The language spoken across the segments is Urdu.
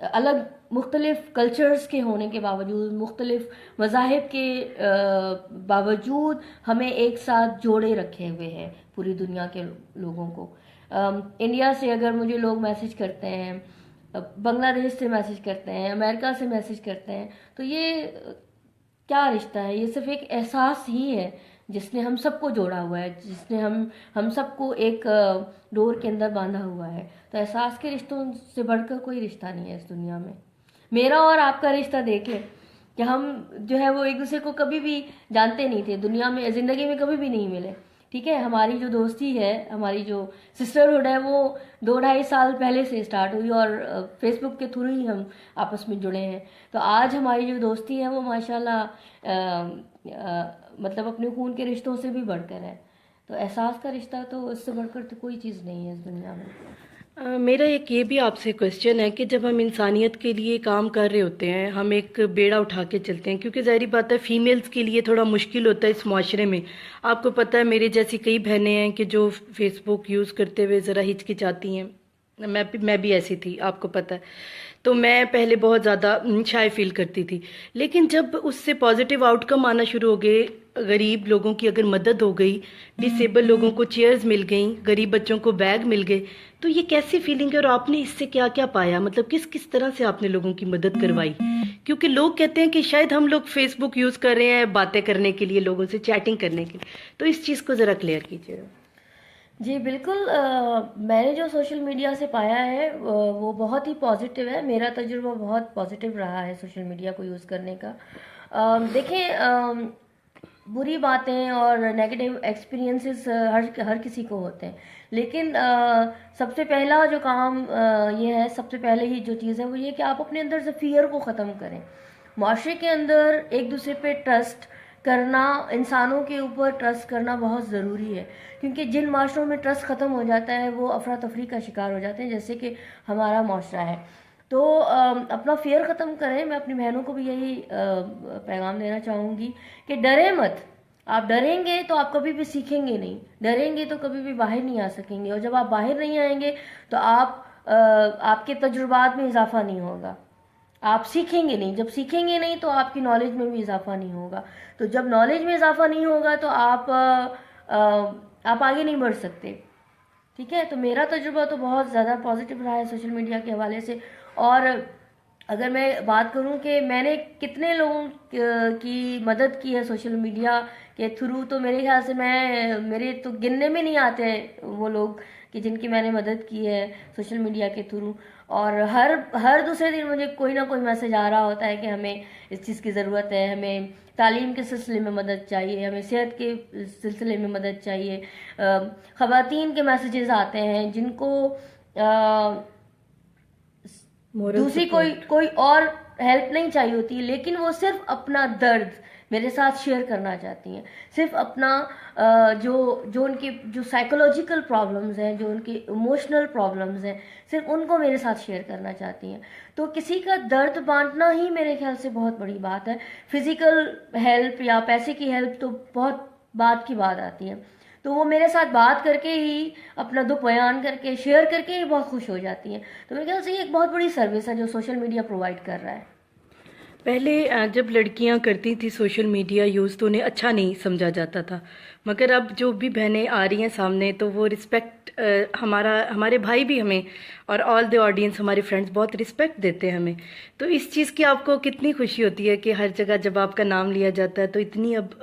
الگ مختلف کلچرز کے ہونے کے باوجود، مختلف مذاہب کے باوجود ہمیں ایک ساتھ جوڑے رکھے ہوئے ہیں پوری دنیا کے لوگوں کو. انڈیا سے اگر مجھے لوگ میسج کرتے ہیں، بنگلہ دیش سے میسج کرتے ہیں، امریکہ سے میسج کرتے ہیں، تو یہ کیا رشتہ ہے؟ یہ صرف ایک احساس ہی ہے جس نے ہم سب کو جوڑا ہوا ہے، جس نے ہم سب کو ایک ڈور کے اندر باندھا ہوا ہے. تو احساس کے رشتوں سے بڑھ کر کوئی رشتہ نہیں ہے اس دنیا میں. میرا اور آپ کا رشتہ دیکھ لیں کہ ہم جو ہے وہ ایک دوسرے کو کبھی بھی جانتے نہیں تھے، دنیا میں زندگی میں کبھی بھی نہیں ملے. ٹھیک ہے، ہماری جو دوستی ہے، ہماری جو سسٹرہڈ ہے، وہ 2-2.5 سال پہلے سے اسٹارٹ ہوئی اور فیس بک کے تھرو ہی ہم آپس میں جڑے ہیں. تو آج ہماری جو دوستی ہے وہ ماشاءاللہ مطلب اپنے خون کے رشتوں سے بھی بڑھ کر ہے. تو احساس کا رشتہ تو اس سے بڑھ کر تو کوئی چیز نہیں ہے اس دنیا میں. میرا ایک یہ بھی آپ سے کوشچن ہے کہ جب ہم انسانیت کے لیے کام کر رہے ہوتے ہیں، ہم ایک بیڑا اٹھا کے چلتے ہیں، کیونکہ ظاہری بات ہے فیمیلز کے لیے تھوڑا مشکل ہوتا ہے اس معاشرے میں. آپ کو پتہ ہے میرے جیسی کئی بہنیں ہیں کہ جو فیس بک یوز کرتے ہوئے ذرا ہچکچاتی ہیں. میں بھی ایسی تھی، آپ کو پتہ ہے. تو میں پہلے بہت زیادہ شائع فیل کرتی تھی، لیکن جب اس سے پازیٹیو آؤٹ کم آنا شروع ہو گئے، غریب لوگوں کی اگر مدد ہو گئی، ڈسیبل لوگوں کو چیئرز مل گئیں، غریب بچوں کو بیگ مل گئے، تو یہ کیسی فیلنگ ہے اور آپ نے اس سے کیا کیا پایا؟ مطلب کس طرح سے آپ نے لوگوں کی مدد کروائی؟ کیونکہ لوگ کہتے ہیں کہ شاید ہم لوگ فیس بک یوز کر رہے ہیں باتیں کرنے کے لیے، لوگوں سے چیٹنگ کرنے کے لیے، تو اس چیز کو ذرا کلیئر کیجیے. جی بالکل، میں نے جو سوشل میڈیا سے پایا ہے وہ بہت ہی پازیٹیو ہے. میرا تجربہ بہت پازیٹیو رہا ہے سوشل میڈیا کو یوز کرنے کا. دیکھیں، بری باتیں اور نیگیٹو ایکسپیرینسز ہر کسی کو ہوتے ہیں، لیکن سب سے پہلا جو کام یہ ہے، سب سے پہلے ہی جو چیز ہے وہ یہ کہ آپ اپنے اندر سے فیئر کو ختم کریں. معاشرے کے اندر ایک دوسرے پہ ٹرسٹ کرنا، انسانوں کے اوپر ٹرسٹ کرنا بہت ضروری ہے، کیونکہ جن معاشروں میں ٹرسٹ ختم ہو جاتا ہے وہ افراتفری کا شکار ہو جاتے ہیں، جیسے کہ ہمارا معاشرہ ہے. تو اپنا فیئر ختم کریں. میں اپنی بہنوں کو بھی یہی پیغام دینا چاہوں گی کہ ڈریں مت. آپ ڈریں گے تو آپ کبھی بھی سیکھیں گے نہیں، ڈریں گے تو کبھی بھی باہر نہیں آ سکیں گے، اور جب آپ باہر نہیں آئیں گے تو آپ کے تجربات میں اضافہ نہیں ہوگا، آپ سیکھیں گے نہیں. جب سیکھیں گے نہیں تو آپ کی نالج میں بھی اضافہ نہیں ہوگا. تو جب نالج میں اضافہ نہیں ہوگا تو آپ آگے نہیں بڑھ سکتے. ٹھیک ہے، تو میرا تجربہ تو بہت زیادہ پازیٹیو رہا ہے سوشل میڈیا کے حوالے سے. اور اگر میں بات کروں کہ میں نے کتنے لوگوں کی مدد کی ہے سوشل میڈیا کے تھرو، تو میرے خیال سے میرے تو گننے میں نہیں آتے وہ لوگ کہ جن کی میں نے مدد کی ہے سوشل میڈیا کے تھرو. اور ہر دوسرے دن مجھے کوئی نہ کوئی میسج آ رہا ہوتا ہے کہ ہمیں اس چیز کی ضرورت ہے، ہمیں تعلیم کے سلسلے میں مدد چاہیے، ہمیں صحت کے سلسلے میں مدد چاہیے. خواتین کے میسیجز آتے ہیں جن کو دوسری کوئی اور ہیلپ نہیں چاہیے ہوتی، لیکن وہ صرف اپنا درد میرے ساتھ شیئر کرنا چاہتی ہیں، صرف اپنا جو ان کی جو سائیکولوجیکل پرابلمز ہیں، جو ان کی ایموشنل پرابلمز ہیں، صرف ان کو میرے ساتھ شیئر کرنا چاہتی ہیں. تو کسی کا درد بانٹنا ہی میرے خیال سے بہت بڑی بات ہے. فزیکل ہیلپ یا پیسے کی ہیلپ تو بہت بعد کی بات آتی ہے. تو وہ میرے ساتھ بات کر کے ہی، اپنا دکھ بیان کر کے، شیئر کر کے ہی بہت خوش ہو جاتی ہیں. تو میرے خیال سے یہ ایک بہت بڑی سروس ہے جو سوشل میڈیا پرووائڈ کر رہا ہے. پہلے جب لڑکیاں کرتی تھی سوشل میڈیا یوز تو انہیں اچھا نہیں سمجھا جاتا تھا، مگر اب جو بھی بہنیں آ رہی ہیں سامنے تو وہ رسپیکٹ، ہمارے بھائی بھی ہمیں اور آل دی آڈینس، ہمارے فرینڈز بہت رسپیکٹ دیتے ہیں ہمیں. تو اس چیز کی آپ کو کتنی خوشی ہوتی ہے کہ ہر جگہ جب آپ کا نام لیا جاتا ہے تو اتنی اب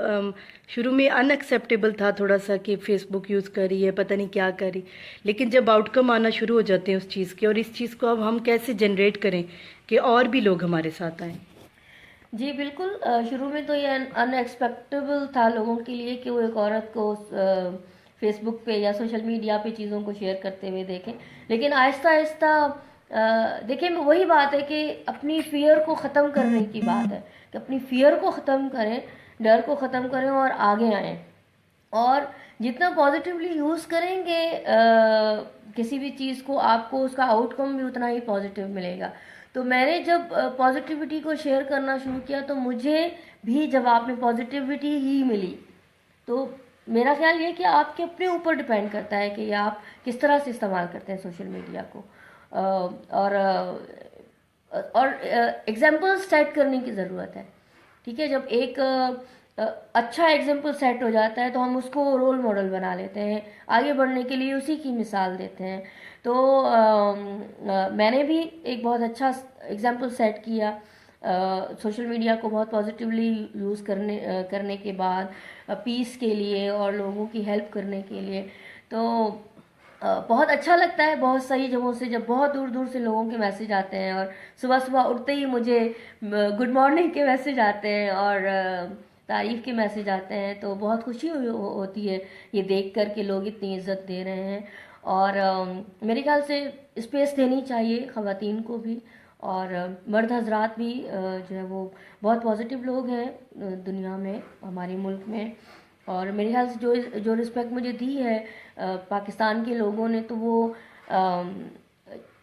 شروع میں ان ایکسیپٹیبل تھا تھوڑا سا کہ فیس بک یوز کر رہی ہے، پتہ نہیں کیا کر رہی، لیکن جب آؤٹ کم آنا شروع ہو جاتے ہیں اس چیز کے، اور اس چیز کو اب ہم کیسے جنریٹ کریں کہ اور بھی لوگ ہمارے ساتھ آئیں؟ جی بالکل، شروع میں تو یہ ان ایکسپیکٹیبل تھا لوگوں کے لیے کہ وہ ایک عورت کو فیس بک پہ یا سوشل میڈیا پہ چیزوں کو شیئر کرتے ہوئے دیکھیں، لیکن آہستہ آہستہ دیکھیں وہی بات ہے کہ اپنی فیئر کو ختم کرنے کی بات ہے کہ اپنی فیئر کو ختم کریں، ڈر کو ختم کریں اور آگے آئیں. اور جتنا پازیٹیولی یوز کریں گے کسی بھی چیز کو، آپ کو اس کا آؤٹ کم بھی اتنا ہی پازیٹیو ملے گا. تو میں نے جب پازیٹیوٹی کو شیئر کرنا شروع کیا تو مجھے بھی جواب میں پازیٹیوٹی ہی ملی. تو میرا خیال یہ کہ آپ کے اپنے اوپر ڈیپینڈ کرتا ہے کہ آپ کس طرح سے استعمال کرتے ہیں سوشل میڈیا کو. اور اور ایگزامپل سیٹ کرنے کی ضرورت ہے. ٹھیک ہے, جب ایک اچھا ایگزامپل سیٹ ہو جاتا ہے تو ہم اس کو رول ماڈل بنا لیتے ہیں, آگے بڑھنے کے لیے اسی کی مثال دیتے ہیں. تو میں نے بھی ایک بہت اچھا ایگزامپل سیٹ کیا سوشل میڈیا کو بہت پازیٹیولی یوز کرنے کے بعد پیس کے لیے اور لوگوں کی ہیلپ کرنے کے لیے. تو بہت اچھا لگتا ہے, بہت ساری جگہوں سے جب بہت دور دور سے لوگوں کے میسج آتے ہیں, اور صبح صبح اٹھتے ہی مجھے گڈ مارننگ کے میسج آتے ہیں اور تعریف کے میسج آتے ہیں, تو بہت خوشی ہوتی ہے یہ دیکھ کر کہ لوگ اتنی عزت دے رہے ہیں. اور میرے خیال سے اسپیس دینی چاہیے خواتین کو بھی, اور مرد حضرات بھی جو ہے وہ بہت پازیٹیو لوگ ہیں دنیا میں, ہمارے ملک میں. اور میرے خیال سے جو رسپیکٹ مجھے دی ہے پاکستان کے لوگوں نے, تو وہ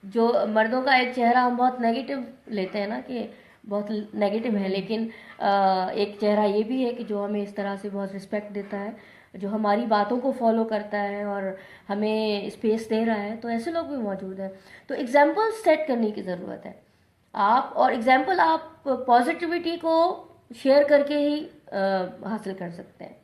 جو مردوں کا ایک چہرہ ہم بہت نیگیٹو لیتے ہیں نا کہ بہت نیگیٹو ہے, لیکن ایک چہرہ یہ بھی ہے کہ جو ہمیں اس طرح سے بہت رسپیکٹ دیتا ہے, جو ہماری باتوں کو فالو کرتا ہے اور ہمیں اسپیس دے رہا ہے. تو ایسے لوگ بھی موجود ہیں. تو ایگزامپل سیٹ کرنے کی ضرورت ہے آپ, اور ایگزامپل آپ پازیٹیوٹی کو شیئر کر کے ہی حاصل کر سکتے ہیں.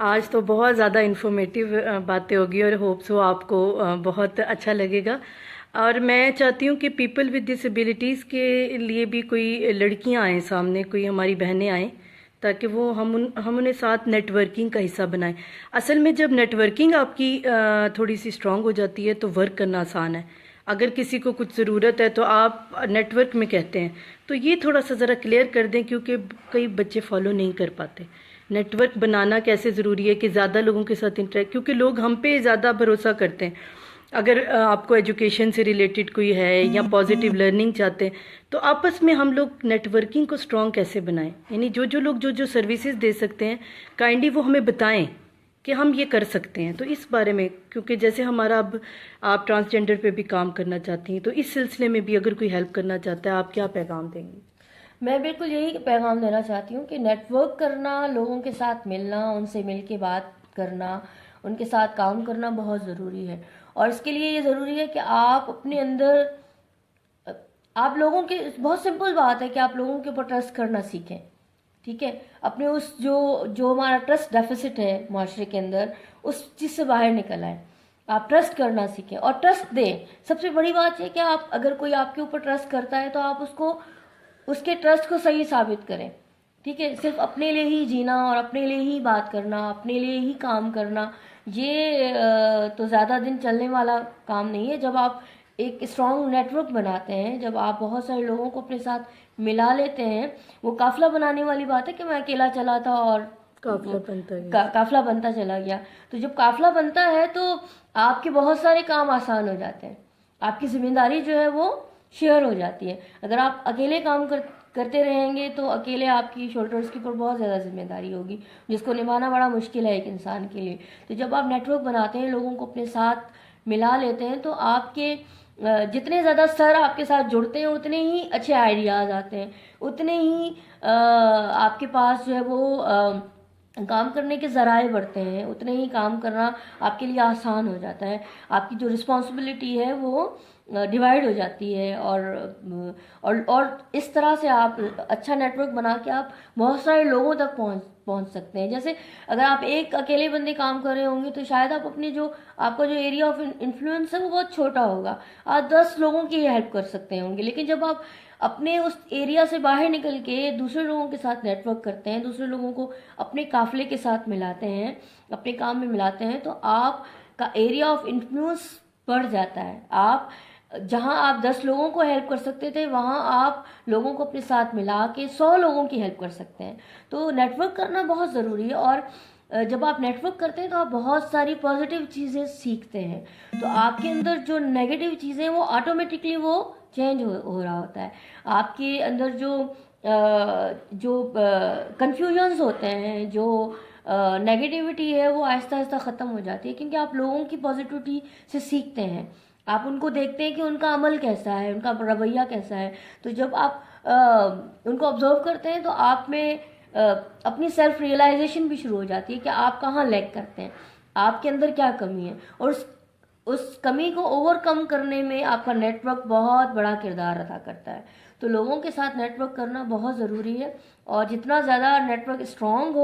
آج تو بہت زیادہ انفارمیٹیو باتیں ہوگی اور ہوپ سو آپ کو بہت اچھا لگے گا. اور میں چاہتی ہوں کہ پیپل ود ڈسیبلٹیز کے لیے بھی کوئی لڑکیاں آئیں سامنے, کوئی ہماری بہنیں آئیں, تاکہ وہ ہم انہیں ساتھ نیٹ ورکنگ کا حصہ بنائیں. اصل میں جب نیٹ ورکنگ آپ کی تھوڑی سی اسٹرانگ ہو جاتی ہے تو ورک کرنا آسان ہے. اگر کسی کو کچھ ضرورت ہے تو آپ نیٹ ورک میں کہتے ہیں, تو یہ تھوڑا سا ذرا کلیئر کر دیں, کیونکہ کئی بچے فالو نہیں کر پاتے. نیٹ ورک بنانا کیسے ضروری ہے کہ زیادہ لوگوں کے ساتھ انٹریکٹ, کیونکہ لوگ ہم پہ زیادہ بھروسہ کرتے ہیں. اگر آپ کو ایجوکیشن سے ریلیٹڈ کوئی ہے یا پازیٹیو لرننگ چاہتے ہیں, تو آپس میں ہم لوگ نیٹ ورکنگ کو اسٹرانگ کیسے بنائیں. یعنی جو لوگ جو سروسز دے سکتے ہیں کائنڈلی وہ ہمیں بتائیں کہ ہم یہ کر سکتے ہیں. تو اس بارے میں, کیونکہ جیسے ہمارا اب آپ ٹرانسجینڈر پہ بھی کام کرنا چاہتی ہیں, تو اس سلسلے میں بھی اگر کوئی ہیلپ کرنا چاہتا ہے, آپ کیا پیغام دیں گی؟ میں بالکل یہی پیغام دینا چاہتی ہوں کہ نیٹ ورک کرنا, لوگوں کے ساتھ ملنا, ان سے مل کے بات کرنا, ان کے ساتھ کام کرنا بہت ضروری ہے. اور اس کے لیے یہ ضروری ہے کہ آپ اپنے اندر, آپ لوگوں کے, بہت سمپل بات ہے کہ آپ لوگوں کے اوپر ٹرسٹ کرنا سیکھیں. ٹھیک ہے, اپنے اس جو ہمارا ٹرسٹ ڈیفیسٹ ہے معاشرے کے اندر, اس چیز سے باہر نکل آئیں. آپ ٹرسٹ کرنا سیکھیں اور ٹرسٹ دیں. سب سے بڑی بات یہ کہ آپ, اگر کوئی آپ کے اوپر ٹرسٹ کرتا ہے تو آپ اس کے ٹرسٹ کو صحیح ثابت کریں. ٹھیک ہے, صرف اپنے لیے ہی جینا اور اپنے لیے ہی بات کرنا, اپنے لیے ہی کام کرنا, یہ تو زیادہ دن چلنے والا کام نہیں ہے. جب آپ ایک اسٹرانگ نیٹ ورک بناتے ہیں, جب آپ بہت سارے لوگوں کو اپنے ساتھ ملا لیتے ہیں, وہ قافلہ بنانے والی بات ہے کہ میں اکیلا چلا تھا اور قافلہ بنتا چلا گیا. تو جب قافلہ بنتا ہے تو آپ کے بہت سارے کام آسان ہو جاتے ہیں, آپ کی ذمہ داری جو ہے وہ شیئر ہو جاتی ہے. اگر آپ اکیلے کام کرتے رہیں گے تو اکیلے آپ کی شولڈرز کے اوپر بہت زیادہ ذمہ داری ہوگی, جس کو نبھانا بڑا مشکل ہے ایک انسان کے لیے. تو جب آپ نیٹ ورک بناتے ہیں, لوگوں کو اپنے ساتھ ملا لیتے ہیں, تو آپ کے جتنے زیادہ سر آپ کے ساتھ جڑتے ہیں اتنے ہی اچھے آئیڈیاز آتے ہیں, اتنے ہی آپ کے پاس جو ہے وہ کام کرنے کے ذرائع بڑھتے ہیں, اتنے ہی کام کرنا آپ کے لیے آسان ہو جاتا ہے. آپ کی جو رسپانسبلٹی ہے وہ ڈیوائڈ ہو جاتی ہے, اور اس طرح سے آپ اچھا نیٹ ورک بنا کے آپ بہت سارے لوگوں تک پہنچ سکتے ہیں. جیسے اگر آپ ایک اکیلے بندے کام کر رہے ہوں گے تو شاید آپ اپنے آپ کا جو ایریا آف انفلوئنس ہے وہ بہت چھوٹا ہوگا, آپ 10 لوگوں کی ہیلپ کر سکتے ہوں گے. لیکن جب آپ اپنے اس ایریا سے باہر نکل کے دوسرے لوگوں کے ساتھ نیٹ ورک کرتے ہیں, دوسرے لوگوں کو اپنے قافلے کے ساتھ ملاتے ہیں, اپنے کام میں ملاتے ہیں, تو آپ کا ایریا آف انفلوئنس بڑھ جاتا ہے. آپ جہاں آپ 10 لوگوں کو ہیلپ کر سکتے تھے, وہاں آپ لوگوں کو اپنے ساتھ ملا کے 100 لوگوں کی ہیلپ کر سکتے ہیں. تو نیٹ ورک کرنا بہت ضروری ہے, اور جب آپ نیٹ ورک کرتے ہیں تو آپ بہت ساری پازیٹیو چیزیں سیکھتے ہیں. تو آپ کے اندر جو نیگیٹو چیزیں وہ آٹومیٹکلی وہ چینج ہو رہا ہوتا ہے. آپ کے اندر جو کنفیوژنز ہوتے ہیں, جو نیگیٹیوٹی ہے, وہ آہستہ آہستہ ختم ہو جاتی ہے, کیونکہ آپ لوگوں کی پازیٹیوٹی سے سیکھتے ہیں. آپ ان کو دیکھتے ہیں کہ ان کا عمل کیسا ہے, ان کا رویہ کیسا ہے. تو جب آپ ان کو آبزرو کرتے ہیں تو آپ میں اپنی سیلف ریئلائزیشن بھی شروع ہو جاتی ہے کہ آپ کہاں لیگ کرتے ہیں, آپ کے اندر کیا کمی ہے, اور اس کمی کو اوور کم کرنے میں آپ کا نیٹ ورک بہت بڑا کردار ادا کرتا ہے. تو لوگوں کے ساتھ نیٹ ورک کرنا بہت ضروری ہے, اور جتنا زیادہ نیٹ ورک اسٹرانگ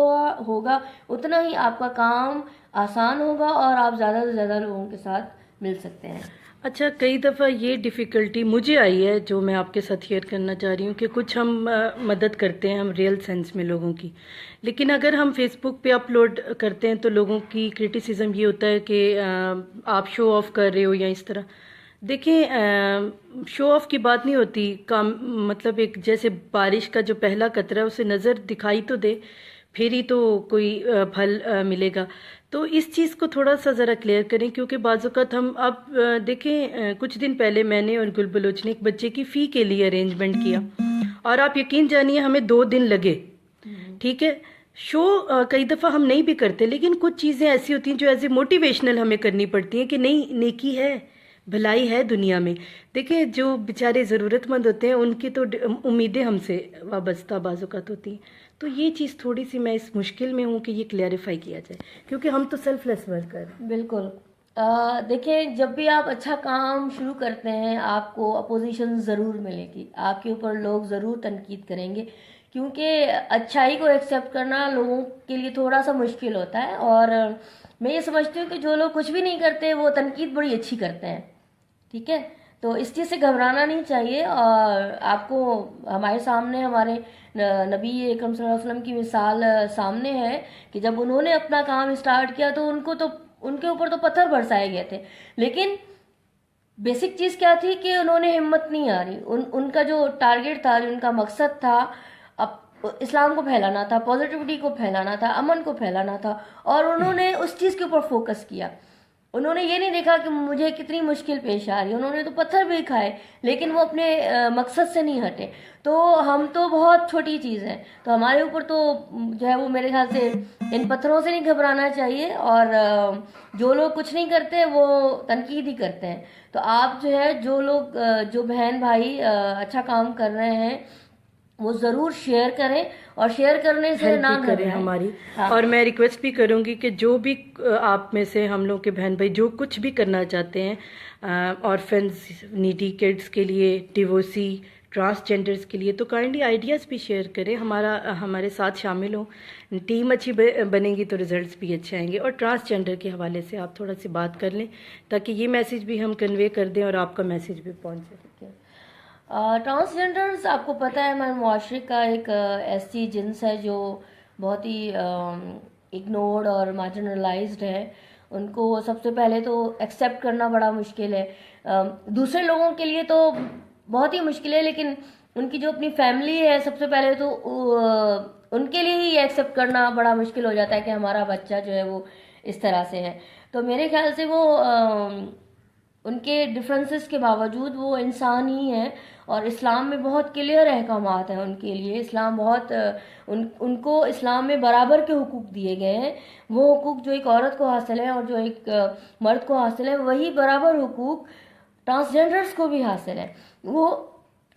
ہوگا اتنا ہی آپ کا کام آسان ہوگا اور آپ زیادہ سے زیادہ لوگوں کے ساتھ مل سکتے ہیں. اچھا, کئی دفعہ یہ ڈیفیکلٹی مجھے آئی ہے جو میں آپ کے ساتھ شیئر کرنا چاہ رہی ہوں کہ کچھ ہم مدد کرتے ہیں ہم ریئل سینس میں لوگوں کی, لیکن اگر ہم فیس بک پہ اپلوڈ کرتے ہیں تو لوگوں کی کرٹیسزم یہ ہوتا ہے کہ آپ شو آف کر رہے ہو یا اس طرح. دیکھیں, شو آف کی بات نہیں ہوتی, کام مطلب ایک جیسے بارش کا جو پہلا قطرہ ہے اسے نظر دکھائی تو دے, پھر ہی تو کوئی پھل ملے گا. تو اس چیز کو تھوڑا سا ذرا کلیئر کریں, کیونکہ بعض اوقات ہم اب دیکھیں کچھ دن پہلے میں نے اور گل بلوچ نے ایک بچے کی فی کے لیے ارینجمنٹ کیا, اور آپ یقین جانیے ہمیں 2 دن لگے. ٹھیک ہے, شو کئی دفعہ ہم نہیں بھی کرتے, لیکن کچھ چیزیں ایسی ہوتی ہیں جو ایز اے موٹیویشنل ہمیں کرنی پڑتی ہیں کہ نہیں, نیکی ہے, بھلائی ہے دنیا میں. دیکھیں جو بیچارے ضرورت مند ہوتے ہیں ان کی تو امیدیں ہم سے وابستہ بعض اوقات ہوتی ہیں. تو یہ چیز تھوڑی سی میں اس مشکل میں ہوں کہ یہ کلیئریفائی کیا جائے, کیونکہ ہم تو سیلف لیس ورکر ہیں. بالکل. دیکھیں, جب بھی آپ اچھا کام شروع کرتے ہیں آپ کو اپوزیشن ضرور ملے گی, آپ کے اوپر لوگ ضرور تنقید کریں گے, کیونکہ اچھائی کو ایکسیپٹ کرنا لوگوں کے لیے تھوڑا سا مشکل ہوتا ہے. اور میں یہ سمجھتی ہوں کہ جو لوگ کچھ بھی نہیں کرتے وہ تنقید بڑی اچھی کرتے ہیں. ٹھیک ہے, تو اس چیز سے گھبرانا نہیں چاہیے. اور آپ کو ہمارے سامنے ہمارے نبی اکرم صلی اللہ علیہ وسلم کی مثال سامنے ہے کہ جب انہوں نے اپنا کام اسٹارٹ کیا تو ان کے اوپر تو پتھر برسائے گئے تھے, لیکن بیسک چیز کیا تھی کہ انہوں نے ہمت نہیں ہاری. ان کا جو ٹارگیٹ تھا, جو ان کا مقصد تھا, اب اسلام کو پھیلانا تھا, پازیٹیوٹی کو پھیلانا تھا, امن کو پھیلانا تھا, اور انہوں نے اس چیز کے اوپر فوکس کیا. انہوں نے یہ نہیں دیکھا کہ مجھے کتنی مشکل پیش آ رہی ہے, انہوں نے تو پتھر بھی کھائے لیکن وہ اپنے مقصد سے نہیں ہٹے. تو ہم تو بہت چھوٹی چیز ہیں, تو ہمارے اوپر تو جو ہے وہ میرے خیال سے ان پتھروں سے نہیں گھبرانا چاہیے. اور جو لوگ کچھ نہیں کرتے وہ تنقید ہی کرتے ہیں. تو آپ جو ہے جو لوگ جو بہن بھائی اچھا کام کر رہے ہیں وہ ضرور شیئر کریں, اور شیئر کرنے سے ہیلپ نہ بھی کریں گھبرائیں. ہماری. ہاں. اور میں ریکویسٹ بھی کروں گی کہ جو بھی آپ میں سے ہم لوگ کے بہن بھائی جو کچھ بھی کرنا چاہتے ہیں, آرفنز, نیڈی کڈس کے لیے, ڈیوورسی, ٹرانسجینڈرز کے لیے, تو کائنڈلی آئیڈیاز بھی شیئر کریں, ہمارے ساتھ شامل ہوں. ٹیم اچھی بنے گی تو ریزلٹس بھی اچھے آئیں گے. اور ٹرانسجینڈر کے حوالے سے آپ تھوڑا سی بات کر لیں تاکہ یہ میسیج بھی ہم کنوے کر دیں اور آپ کا میسیج بھی پہنچے. ٹرانسجینڈرز آپ کو پتہ ہے ہمارے معاشرے کا ایک ایسی جنس ہے جو بہت ہی اگنورڈ اور مارجنلائزڈ ہے. ان کو سب سے پہلے تو ایکسیپٹ کرنا بڑا مشکل ہے. دوسرے لوگوں کے لیے تو بہت ہی مشکل ہے, لیکن ان کی جو اپنی فیملی ہے سب سے پہلے تو ان کے لیے ہی یہ ایکسیپٹ کرنا بڑا مشکل ہو جاتا ہے کہ ہمارا بچہ جو ہے وہ اس طرح سے ہے. تو میرے خیال سے وہ ان کے ڈفرینسز کے باوجود وہ انسان ہی ہیں, اور اسلام میں بہت کلیئر احکامات ہیں ان کے لیے. اسلام بہت ان کو اسلام میں برابر کے حقوق دیے گئے ہیں. وہ حقوق جو ایک عورت کو حاصل ہیں اور جو ایک مرد کو حاصل ہیں, وہی برابر حقوق ٹرانسجینڈرز کو بھی حاصل ہیں. وہ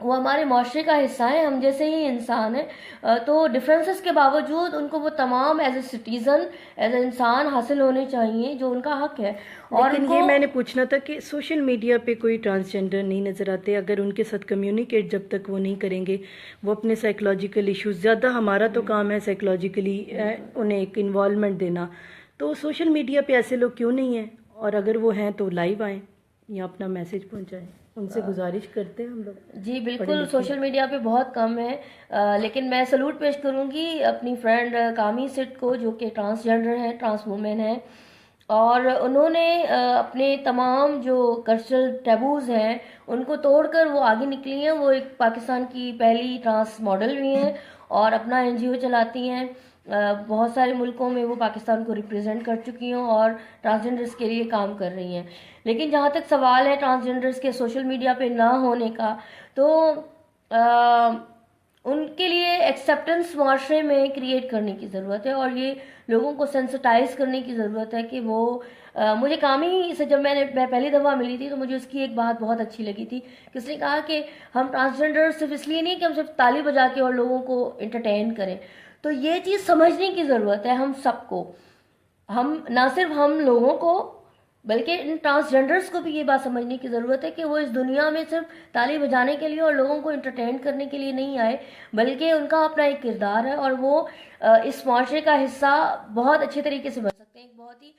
ہمارے معاشرے کا حصہ ہیں, ہم جیسے ہی انسان ہیں. تو ڈفرینسز کے باوجود ان کو وہ تمام as a citizen, as a انسان حاصل ہونے چاہیے جو ان کا حق ہے. اور لیکن یہ میں نے پوچھنا تھا کہ سوشل میڈیا پہ کوئی ٹرانسجینڈر نہیں نظر آتے, اگر ان کے ساتھ کمیونیکیٹ جب تک وہ نہیں کریں گے, وہ اپنے سائیکولوجیکل ایشوز, زیادہ ہمارا تو کام ہے سائیکولوجیکلی انہیں ایک انوالومنٹ دینا, تو سوشل میڈیا پہ ایسے لوگ کیوں نہیں ہیں؟ اور اگر وہ ہیں تو لائیو آئیں یا اپنا میسیج پہنچائیں, ان سے گزارش کرتے ہیں ہم لوگ. جی بالکل, سوشل میڈیا پہ بہت کم ہے, لیکن میں سلوٹ پیش کروں گی اپنی فرینڈ کامی سٹ کو جو کہ ٹرانسجینڈر ہیں, ٹرانس وومن ہیں, اور انہوں نے اپنے تمام جو کلچرل ٹیبوز ہیں ان کو توڑ کر وہ آگے نکلی ہیں. وہ ایک پاکستان کی پہلی ٹرانس ماڈل بھی ہیں اور اپنا NGO چلاتی ہیں. بہت سارے ملکوں میں وہ پاکستان کو ریپرزینٹ کر چکی ہوں اور ٹرانسجینڈرز کے لیے کام کر رہی ہیں. لیکن جہاں تک سوال ہے ٹرانسجینڈرز کے سوشل میڈیا پہ نہ ہونے کا, تو ان کے لیے ایکسیپٹنس معاشرے میں کریٹ کرنے کی ضرورت ہے, اور یہ لوگوں کو سینسٹائز کرنے کی ضرورت ہے کہ وہ مجھے کامی سے جب میں پہلی دفعہ ملی تھی تو مجھے اس کی ایک بات بہت اچھی لگی تھی. کس نے کہا کہ ہم ٹرانسجینڈر صرف اس لیے نہیں کہ ہم صرف تالی بجا کے اور لوگوں کو انٹرٹین کریں. تو یہ چیز سمجھنے کی ضرورت ہے ہم سب کو. ہم نہ صرف ہم لوگوں کو بلکہ ان ٹرانسجینڈرس کو بھی یہ بات سمجھنے کی ضرورت ہے کہ وہ اس دنیا میں صرف تالی بجانے کے لیے اور لوگوں کو انٹرٹین کرنے کے لیے نہیں آئے، بلکہ ان کا اپنا ایک کردار ہے اور وہ اس معاشرے کا حصہ بہت اچھے طریقے سے بن سکتے ہیں. ایک بہت ہی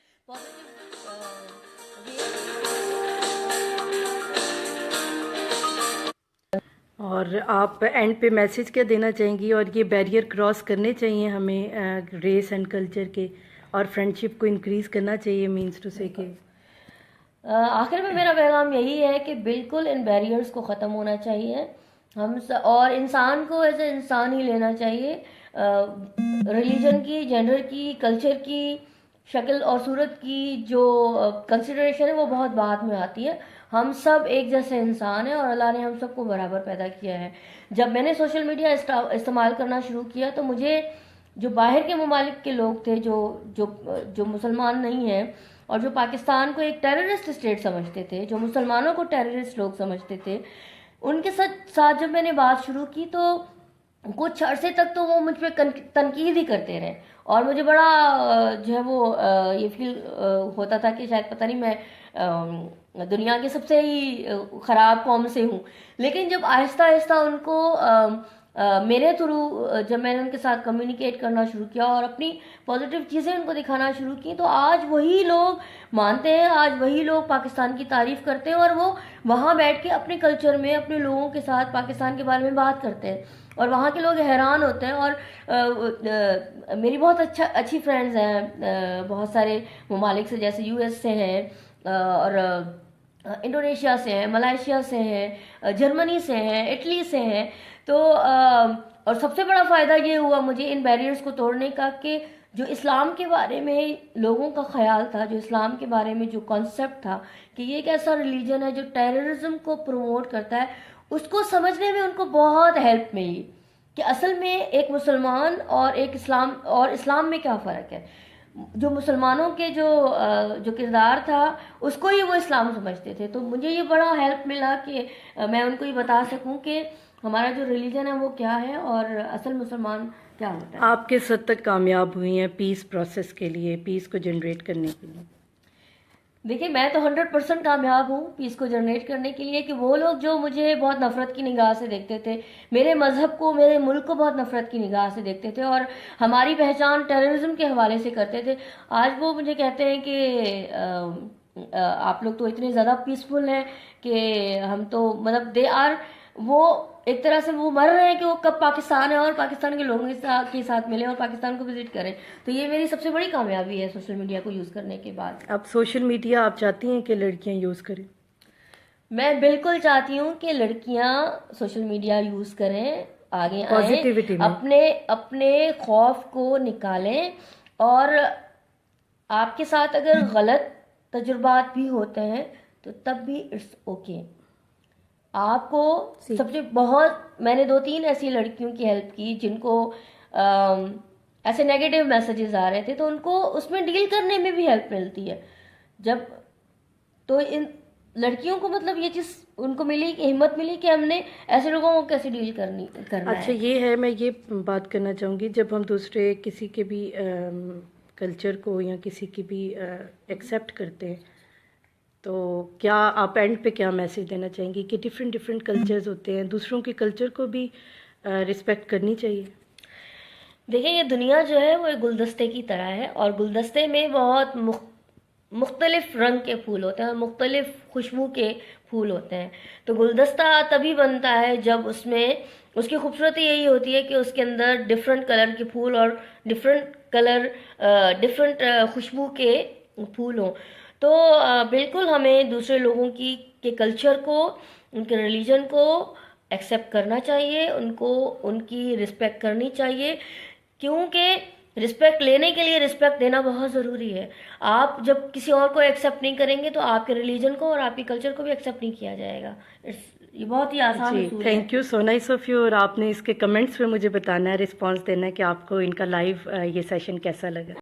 اور آپ اینڈ پہ میسج کیا دینا چاہیں گی؟ اور یہ بیریئر کراس کرنے چاہیے ہمیں ریس اینڈ کلچر کے، اور فرینڈشپ کو انکریز کرنا چاہیے، مینس ٹو سے کہ آخر میں میرا پیغام یہی ہے کہ بالکل ان بیریئرز کو ختم ہونا چاہیے، اور انسان کو ایز اے انسان ہی لینا چاہیے. ریلیجن کی، جینڈر کی، کلچر کی، شکل اور صورت کی جو کنسیڈریشن ہے وہ بہت بعد میں آتی ہے. ہم سب ایک جیسے انسان ہیں اور اللہ نے ہم سب کو برابر پیدا کیا ہے. جب میں نے سوشل میڈیا استعمال کرنا شروع کیا تو مجھے جو باہر کے ممالک کے لوگ تھے، جو مسلمان نہیں ہیں اور جو پاکستان کو ایک ٹیررسٹ اسٹیٹ سمجھتے تھے، جو مسلمانوں کو ٹیررسٹ لوگ سمجھتے تھے، ان کے ساتھ جب میں نے بات شروع کی تو کچھ عرصے تک تو وہ مجھ پہ تنقید ہی کرتے رہے، اور مجھے بڑا جو ہے وہ یہ فیل ہوتا تھا کہ شاید پتہ نہیں میں دنیا کے سب سے ہی خراب قوم سے ہوں. لیکن جب آہستہ آہستہ ان کو میرے تھرو جب میں نے ان کے ساتھ کمیونیکیٹ کرنا شروع کیا اور اپنی پازیٹیو چیزیں ان کو دکھانا شروع کی، تو آج وہی لوگ مانتے ہیں، آج وہی لوگ پاکستان کی تعریف کرتے ہیں، اور وہ وہاں بیٹھ کے اپنے کلچر میں اپنے لوگوں کے ساتھ پاکستان کے بارے میں بات کرتے ہیں، اور وہاں کے لوگ حیران ہوتے ہیں. اور میری بہت اچھی فرینڈز ہیں بہت سارے ممالک سے، جیسے یو ایس سے ہیں، اور انڈونیشیا سے ہیں، ملائیشیا سے ہیں، جرمنی سے ہیں، اٹلی سے ہیں. تو اور سب سے بڑا فائدہ یہ ہوا مجھے ان بیریئرز کو توڑنے کا کہ جو اسلام کے بارے میں لوگوں کا خیال تھا، جو اسلام کے بارے میں جو کانسیپٹ تھا کہ یہ ایک ایسا ریلیجن ہے جو ٹیررزم کو پروموٹ کرتا ہے، اس کو سمجھنے میں ان کو بہت ہیلپ ملی کہ اصل میں ایک مسلمان اور ایک اسلام میں کیا فرق ہے. جو مسلمانوں کے جو کردار تھا اس کو ہی وہ اسلام سمجھتے تھے. تو مجھے یہ بڑا ہیلپ ملا کہ میں ان کو یہ بتا سکوں کہ ہمارا جو ریلیجن ہے وہ کیا ہے اور اصل مسلمان کیا ہوتا ہے. آپ کس حد تک کامیاب ہوئی ہیں پیس پروسیس کے لیے، پیس کو جنریٹ کرنے کے لیے؟ دیکھیے میں تو 100% کامیاب ہوں پیس کو جنریٹ کرنے کے لیے، کہ وہ لوگ جو مجھے بہت نفرت کی نگاہ سے دیکھتے تھے، میرے مذہب کو، میرے ملک کو بہت نفرت کی نگاہ سے دیکھتے تھے اور ہماری پہچان ٹیررزم کے حوالے سے کرتے تھے، آج وہ مجھے کہتے ہیں کہ آپ لوگ تو اتنے زیادہ پیسفل ہیں کہ ہم تو مطلب وہ ایک طرح سے وہ مر رہے ہیں کہ وہ کب پاکستان ہے اور پاکستان کے لوگوں کے ساتھ ملیں اور پاکستان کو وزٹ کریں. تو یہ میری سب سے بڑی کامیابی ہے سوشل میڈیا کو یوز کرنے کے بعد. اب سوشل میڈیا آپ چاہتی ہیں کہ لڑکیاں یوز کریں؟ میں بالکل چاہتی ہوں کہ لڑکیاں سوشل میڈیا یوز کریں، آگے پازیٹیوٹی آئیں، اپنے خوف کو نکالیں، اور آپ کے ساتھ اگر غلط تجربات بھی ہوتے ہیں تو تب بھی اٹس اوکے. آپ کو سب سے میں نے 2-3 ایسی لڑکیوں کی ہیلپ کی جن کو ایسے نیگیٹو میسیجز آ رہے تھے، تو ان کو اس میں ڈیل کرنے میں بھی ہیلپ ملتی ہے. تو ان لڑکیوں کو مطلب یہ چیز ان کو ملی کہ ہمت ملی کہ ہم نے ایسے لوگوں کو کیسے ڈیل کرنا. اچھا یہ ہے، میں یہ بات کرنا چاہوں گی، جب ہم دوسرے کسی کے بھی کلچر کو یا کسی کی بھی ایکسیپٹ کرتے ہیں تو کیا آپ اینڈ پہ کیا میسج دینا چاہیں گی کہ ڈفرینٹ کلچرز ہوتے ہیں، دوسروں کے کلچر کو بھی رسپیکٹ کرنی چاہیے؟ دیکھیں یہ دنیا جو ہے وہ ایک گلدستے کی طرح ہے، اور گلدستے میں بہت مختلف رنگ کے پھول ہوتے ہیں اور مختلف خوشبو کے پھول ہوتے ہیں. تو گلدستہ تبھی بنتا ہے جب اس کی خوبصورتی یہی ہوتی ہے کہ اس کے اندر ڈفرینٹ کلر کے پھول اور ڈفرینٹ خوشبو کے پھول ہوں. تو بالکل ہمیں دوسرے لوگوں کے کلچر کو، ان کے ریلیجن کو ایکسیپٹ کرنا چاہیے، ان کی رسپیکٹ کرنی چاہیے، کیونکہ رسپیکٹ لینے کے لیے رسپیکٹ دینا بہت ضروری ہے. آپ جب کسی اور کو ایکسیپٹ نہیں کریں گے تو آپ کے ریلیجن کو اور آپ کے کلچر کو بھی ایکسیپٹ نہیں کیا جائے گا. یہ بہت ہی آسان اصول ہے. Thank you, so nice of you. اور آپ نے اس کے کمنٹس میں مجھے بتانا ہے، رسپانس دینا ہے کہ آپ کو ان کا لائیو یہ سیشن کیسا لگا.